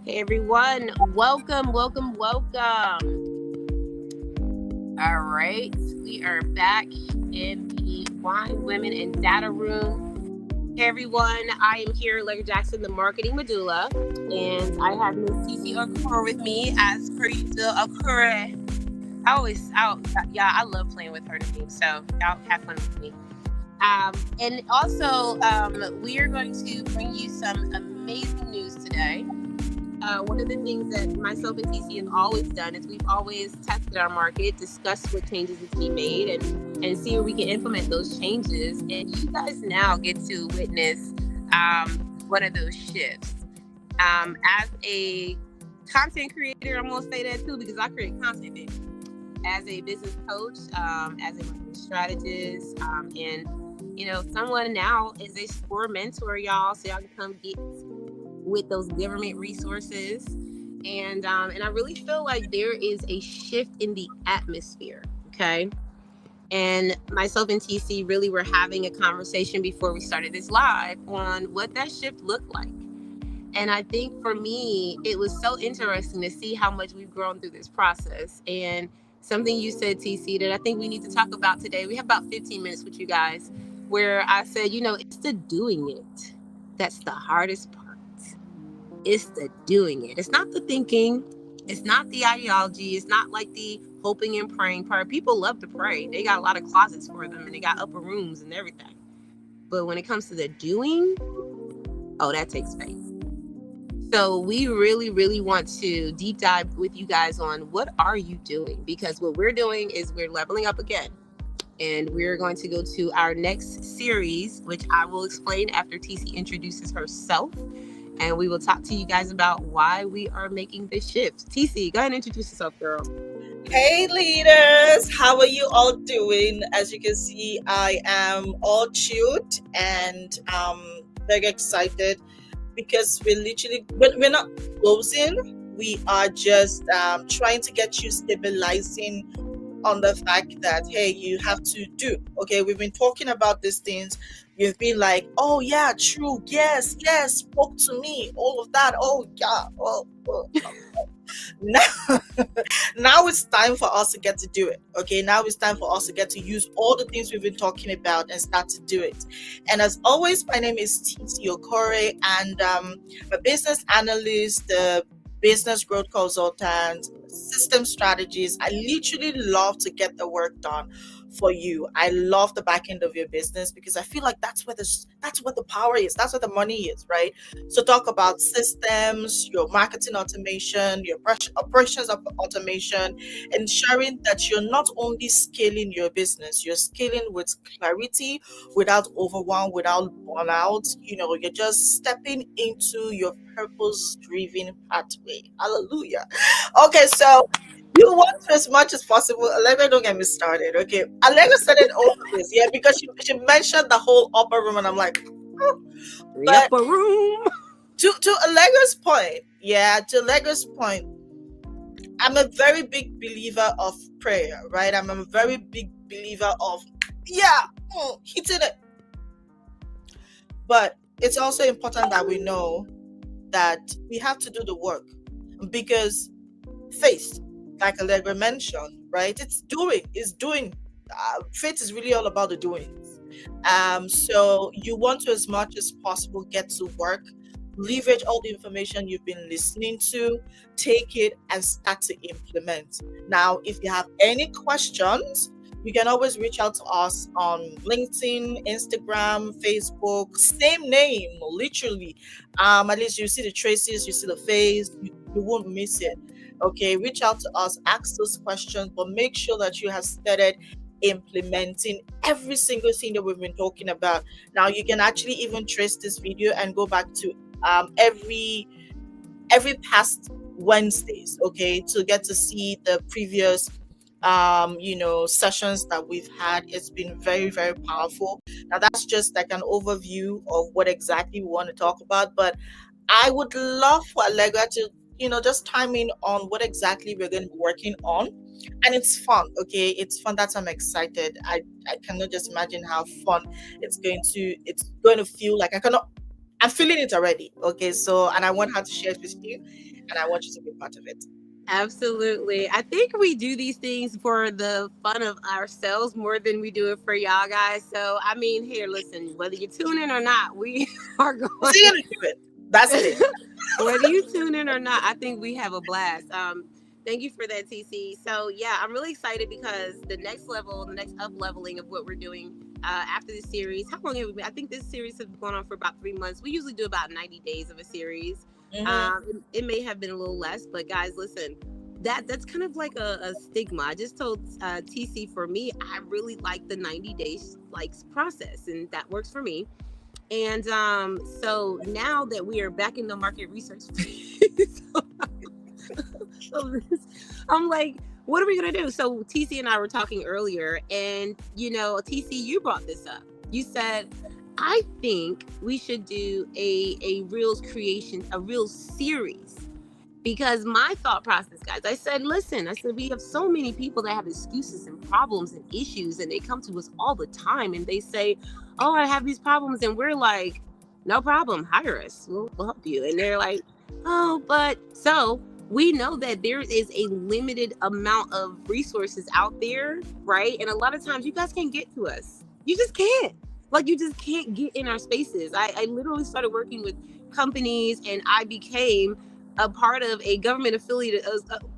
Hey everyone, welcome. All right, we are back in the Wine, Women, and Data Room. Hey everyone, I am here, Larry Jackson, the marketing medulla, and I have Miss Cece Okura with me as per usual. Okura. Yeah, I love playing with her name, so y'all have fun with me. And also, we are going to bring you some amazing news today. One of the things that myself and TC have always done is we've always tested our market, discussed what changes need to be made, and see where we can implement those changes. And you guys now get to witness one of those shifts. As a content creator, I'm gonna say that too because I create content, baby. As a business coach, as a marketing strategist, and someone now is a SCORE mentor, y'all, so y'all can come get with those government resources. And I really feel like there is a shift in the atmosphere. Okay. And myself and TC really were having a conversation before we started this live on what that shift looked like. And I think for me, it was so interesting to see how much we've grown through this process. And something you said, TC, that I think we need to talk about today. We have about 15 minutes with you guys, where I said, it's the doing it that's the hardest part. It's the doing it. It's not the thinking. It's not the ideology. It's not like the hoping and praying part. People love to pray. They got a lot of closets for them and they got upper rooms and everything. But when it comes to the doing, that takes faith. So we really, really want to deep dive with you guys on what are you doing? Because what we're doing is we're leveling up again. And we're going to go to our next series, which I will explain after TC introduces herself. And we will talk to you guys about why we are making this shift. TC, go ahead and introduce yourself, girl. Hey leaders, how are you all doing? As you can see, I am all chilled and very excited because we're not closing. We are just trying to get you stabilizing on the fact that, hey, you have to do. Okay, we've been talking about these things. You've been like, oh yeah, true, yes, spoke to me, all of that. Oh yeah, now, now it's time for us to get to do it. Okay, now it's time for us to get to use all the things we've been talking about and start to do it. And as always, my name is TC Okore, and I'm a business analyst, business growth consultant, system strategist. I literally love to get the work done for you. I love the back end of your business because I feel like that's where the power is. That's where the money is, right? So talk about systems, your marketing automation, your operations automation, ensuring that you're not only scaling your business, you're scaling with clarity, without overwhelm, without burnout. You're just stepping into your purpose-driven pathway. Hallelujah. Okay, so you want to as much as possible. Allegra, don't get me started. Okay, Allegra started all of this, yeah, because she mentioned the whole upper room, and I'm like, The but upper room. to Allegra's point, yeah, to Allegra's point, I'm a very big believer of prayer, right? I'm a very big believer of hitting it. But it's also important that we know that we have to do the work because faith, like Allegra mentioned, right? It's doing. Faith is really all about the doings. So you want to, as much as possible, get to work, leverage all the information you've been listening to, take it and start to implement. Now, if you have any questions, you can always reach out to us on LinkedIn, Instagram, Facebook, same name, literally. At least you see the traces, you see the face, you won't miss it. Okay, reach out to us, ask those questions, but make sure that you have started implementing every single thing that we've been talking about. Now, you can actually even trace this video and go back to every past Wednesdays, okay, to get to see the previous sessions that we've had. It's been very, very powerful. Now, that's just like an overview of what exactly we want to talk about, but I would love for Allegra to just time in on what exactly we're going to be working on. And it's fun, okay? It's fun. That's I'm excited. I cannot just imagine how fun it's going to feel like. I'm feeling it already. Okay, so and I want her to share it with you, and I want you to be part of it. Absolutely. I think we do these things for the fun of ourselves more than we do it for y'all guys. So, I mean, here, listen, whether you tune in or not, we are We're still going gonna do it. That's it. whether you tune in or not, I think we have a blast. Thank you for that, TC. So yeah, I'm really excited because the next level, the next up leveling of what we're doing after this series. How long have we been? I think this series has been going on for about 3 months. We usually do about 90 days of a series. Mm-hmm. It may have been a little less, but guys, listen. That's kind of like a stigma. I just told TC, for me, I really like the 90 days like process, and that works for me. And so now that we are back in the market research phase of this, I'm like, what are we gonna do? So TC and I were talking earlier, and TC, you brought this up. You said, I think we should do a reels creation, a reels series. Because my thought process, guys, I said, listen, I said, we have so many people that have excuses and problems and issues, and they come to us all the time and they say, oh, I have these problems. And we're like, no problem, hire us. We'll help you. And they're like, oh, but so we know that there is a limited amount of resources out there, right? And a lot of times you guys can't get to us. You just can't. Like, you just can't get in our spaces. I literally started working with companies, and I became a part of a government affiliated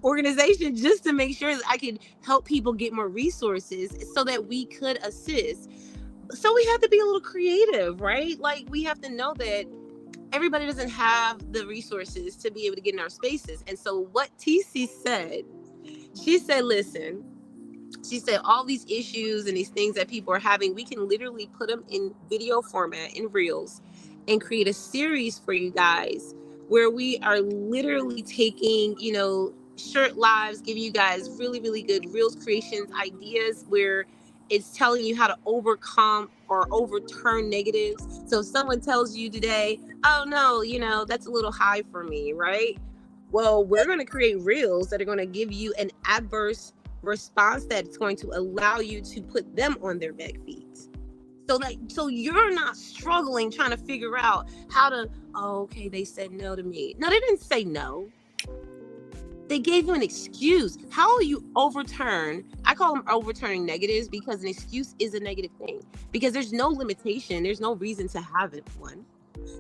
organization just to make sure that I could help people get more resources so that we could assist. So we have to be a little creative, right? Like, we have to know that everybody doesn't have the resources to be able to get in our spaces. And so what TC said, she said, listen, she said all these issues and these things that people are having, we can literally put them in video format, in reels, and create a series for you guys where we are literally taking, short lives, giving you guys really, really good reels creations, ideas where it's telling you how to overcome or overturn negatives. So if someone tells you today, oh no, that's a little high for me, right? Well, we're going to create reels that are going to give you an adverse response that's going to allow you to put them on their back feet. So you're not struggling trying to figure out how to, oh, okay, they said no to me. No, they didn't say no. They gave you an excuse. How will you overturn? I call them overturning negatives because an excuse is a negative thing. Because there's no limitation. There's no reason to have it, one.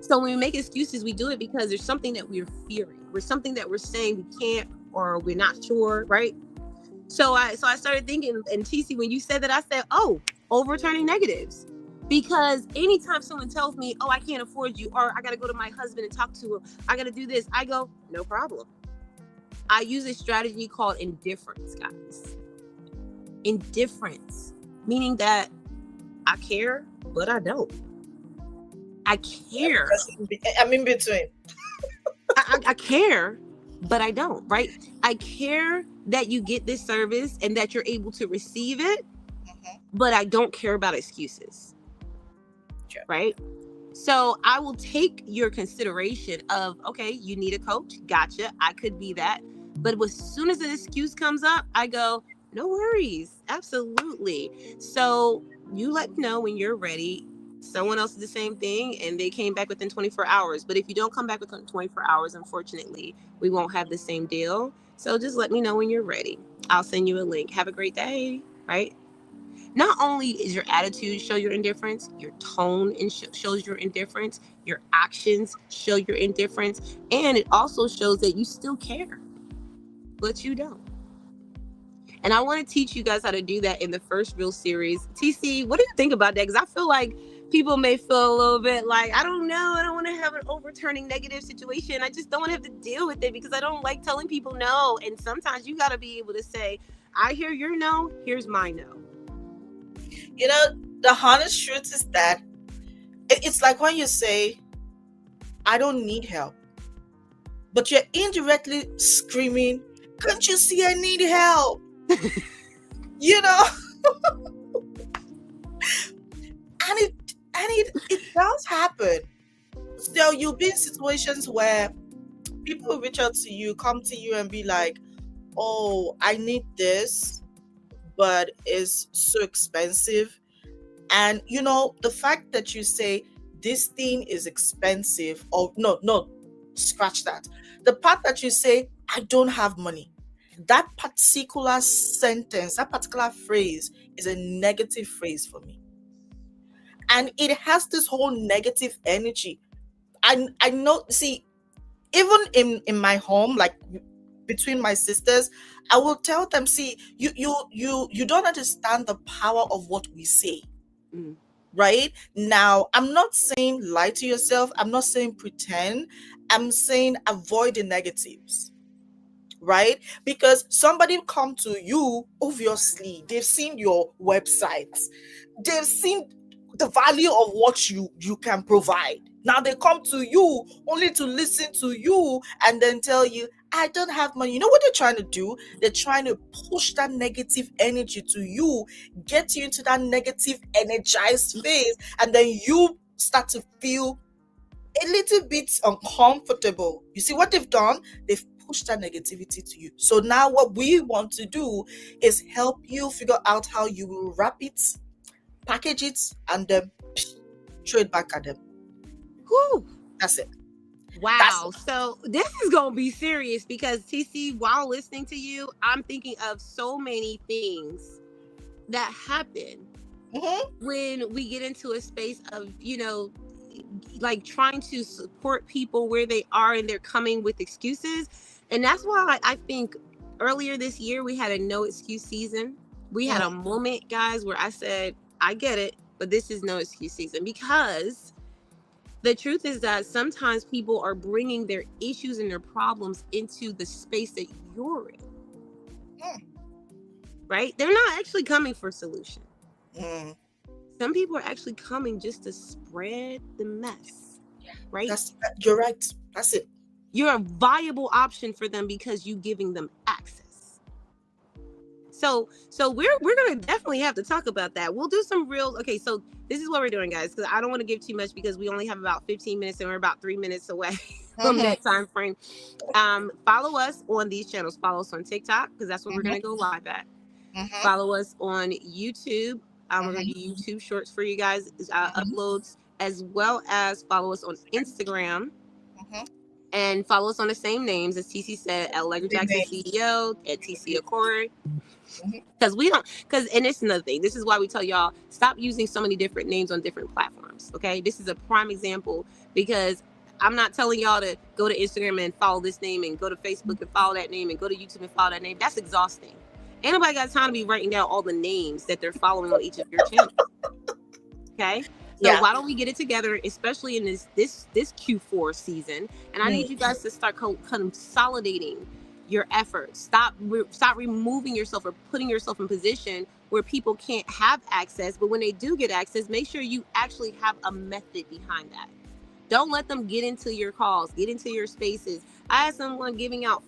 So when we make excuses, we do it because there's something that we're fearing. There's something that we're saying we can't or we're not sure, right? So I started thinking, and TC, when you said that, I said, oh, overturning negatives. Because anytime someone tells me, oh, I can't afford you, or I got to go to my husband and talk to him, I got to do this, I go, no problem. I use a strategy called indifference, guys. Indifference, meaning that I care, but I don't. I care. I'm in between. I care, but I don't, right? I care that you get this service and that you're able to receive it, but I don't care about excuses, right? So I will take your consideration of, okay, you need a coach. Gotcha. I could be that. But as soon as an excuse comes up, I go, no worries. Absolutely. So you let me know when you're ready. Someone else did the same thing and they came back within 24 hours. But if you don't come back within 24 hours, unfortunately, we won't have the same deal. So just let me know when you're ready. I'll send you a link. Have a great day, right? Not only is your attitude show your indifference, your tone shows your indifference, your actions show your indifference, and it also shows that you still care, but you don't. And I want to teach you guys how to do that in the first real series. TC, what do you think about that? Because I feel like people may feel a little bit like, I don't know, I don't want to have an overturning negative situation. I just don't want to have to deal with it because I don't like telling people no. And sometimes you got to be able to say, I hear your no, here's my no. The honest truth is that it's like when you say, I don't need help, but you're indirectly screaming, can't you see I need help? And it does happen. So you'll be in situations where people reach out to you, come to you and be like, oh, I need this, but it's so expensive. And the fact that you say this thing is expensive, or no, no, scratch that. The part that you say, I don't have money, that particular sentence, that particular phrase is a negative phrase for me. And it has this whole negative energy. I know, see, even in my home, like between my sisters, I will tell them, see, you don't understand the power of what we say. Mm. Right now, I'm not saying lie to yourself, I'm not saying pretend, I'm saying avoid the negatives, right? Because somebody come to you, obviously they've seen your website, they've seen the value of what you can provide. Now they come to you only to listen to you and then tell you, I don't have money. You know what they're trying to do? They're trying to push that negative energy to you, get you into that negative energized phase, and then you start to feel a little bit uncomfortable. You see what they've done? They've pushed that negativity to you. So now what we want to do is help you figure out how you will wrap it, package it, and then throw it back at them. Whew. That's it. Wow. So this is going to be serious because TC, while listening to you, I'm thinking of so many things that happen when we get into a space of, like trying to support people where they are and they're coming with excuses. And that's why I think earlier this year we had a no excuse season. We had a moment, guys, where I said, I get it, but this is no excuse season, because the truth is that sometimes people are bringing their issues and their problems into the space that you're in. Right? They're not actually coming for a solution. Some people are actually coming just to spread the mess. Right? You're right. That's it. You're a viable option for them because you're giving them access. So we're gonna definitely have to talk about that. We'll do some real. Okay, so this is what we're doing, guys, because I don't want to give too much because we only have about 15 minutes and we're about 3 minutes away from that time frame. Follow us on these channels. Follow us on TikTok because that's where we're gonna go live at. Follow us on YouTube. We're gonna do YouTube shorts for you guys, uploads, as well as follow us on Instagram. And follow us on the same names as TC said, at Allegra Jackson CEO, at TC Okori. Because and it's another thing. This is why we tell y'all, stop using so many different names on different platforms. Okay, this is a prime example, because I'm not telling y'all to go to Instagram and follow this name and go to Facebook and follow that name and go to YouTube and follow that name. That's exhausting. Ain't nobody got time to be writing down all the names that they're following on each of your channels. Okay. So why don't we get it together, especially in this Q4 season? And I need you guys to start consolidating your efforts. Stop removing yourself or putting yourself in position where people can't have access. But when they do get access, make sure you actually have a method behind that. Don't let them get into your calls, get into your spaces. I had someone giving out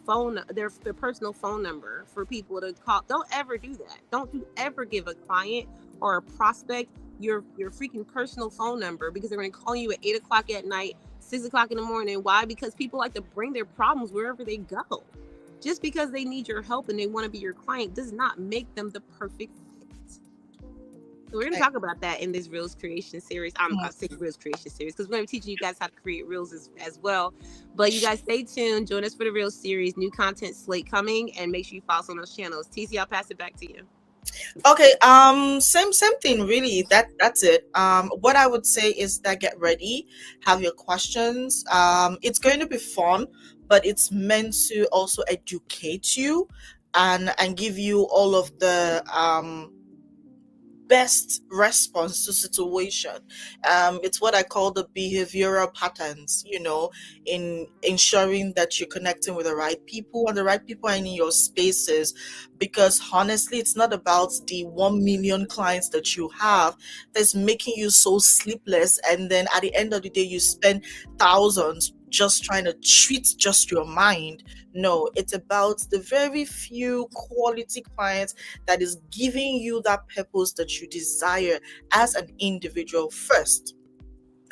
their personal phone number for people to call. Don't ever do that. Don't you ever give a client or a prospect your freaking personal phone number, because they're going to call you at 8 o'clock at night, 6 o'clock in the morning. Why? Because people like to bring their problems wherever they go. Just because they need your help and they want to be your client does not make them the perfect fit. So we're going to talk about that in this Reels creation series. I'll say Reels creation series because we're going to be teaching you guys how to create Reels as well. But you guys stay tuned. Join us for the Reels series. New content slate coming, and make sure you follow us on those channels. TC, I'll pass it back to you. Okay, same thing really. That's it. What I would say is that get ready, have your questions. It's going to be fun, but it's meant to also educate you and give you all of the best response to situation. It's what I call the behavioral patterns, in ensuring that you're connecting with the right people, and the right people are in your spaces. Because honestly, it's not about the 1 million clients that you have that's making you so sleepless, and then at the end of the day you spend thousands just trying to treat just your mind. No, it's about the very few quality clients that is giving you that purpose that you desire as an individual first.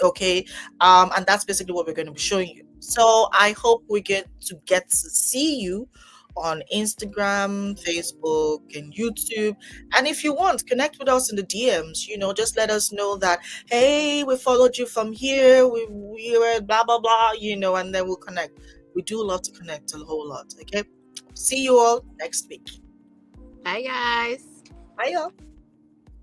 Okay, and that's basically what we're going to be showing you. So I hope we get to see you on Instagram, Facebook, and YouTube. And if you want, connect with us in the DMs. Just let us know that, hey, we followed you from here, we were blah blah blah, and then we'll connect. We do love to connect a whole lot. Okay. See you all next week. Bye, guys. Bye y'all.